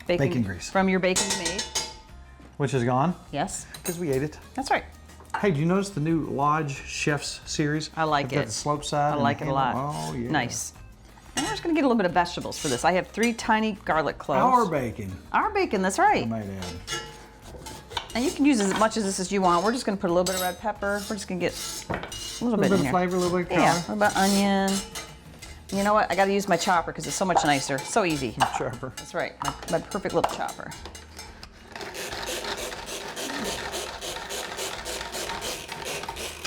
Bacon grease. From your bacon you made. Which is gone? Yes. Because we ate it. That's right. Hey, do you notice the new Lodge Chefs series? I like They've got it. the slope side. I like it a lot. Oh, yeah. Nice. And we're just gonna get a little bit of vegetables for this. I have 3 tiny garlic cloves. Our bacon. Our bacon, that's right. I might add. And you can use as much of this as you want. We're just gonna put a little bit of red pepper. We're just gonna get a little bit in of here. flavor, a little bit of color. Yeah, a little bit of onion. You know what? I gotta use my chopper because it's so much nicer. So easy. Chopper. That's right. My perfect little chopper.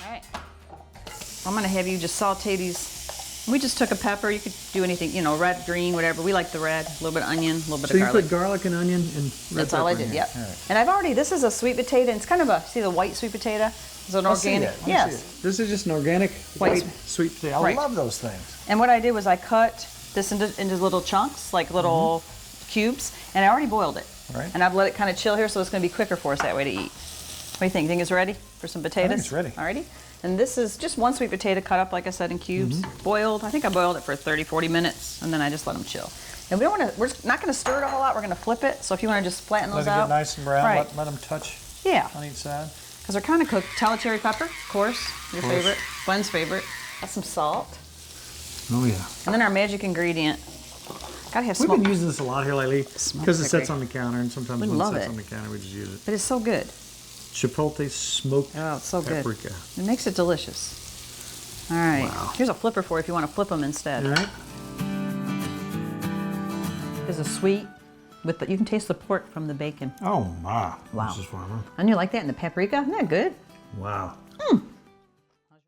All right. I'm gonna have you just saute these. We just took a pepper. You could do anything, you know, red, green, whatever. We like the red. A little bit of onion, a little bit So of you garlic. put garlic and onion and red That's pepper all I in did, here. yep. All right. And I've already, this is a sweet potato, and it's kind of a, see the white sweet potato? It's an I see organic, that. Let me yes. see it. This is just an organic white sweet potato. I Right. love those things. And what I did was I cut this into little chunks, like little cubes, and I already boiled it. Right. And I've let it kind of chill here, so it's going to be quicker for us that way to eat. What do you think? Think it's ready for some potatoes? I think it's ready. Alrighty. And this is just one sweet potato cut up, like I said, in cubes. Boiled. I think I boiled it for 30, 40 minutes, and then I just let them chill. And we don't want to. We're not going to stir it a whole lot. We're going to flip it. So if you want to just flatten Let those it out, get nice and brown. Right. Let them touch Yeah. on each side. Because they're kind of cooked. Tellicherry pepper, of course, your favorite. Gwen's favorite. Got some salt. Oh, yeah. And then our magic ingredient. Gotta have We've smoke. been using this a lot here lately because it pepper. sets on the counter, and sometimes We when it love sets it. on the counter, we just use it. But it's so good. Chipotle smoked Oh, it's so paprika. good. It makes it delicious. All right. Wow. Here's a flipper for you if you want to flip them instead. All right. There's a sweet with the, you can taste the pork from the bacon. Oh, my. Wow. Mrs. Farmer. And you like that in the paprika? Isn't that good? Wow.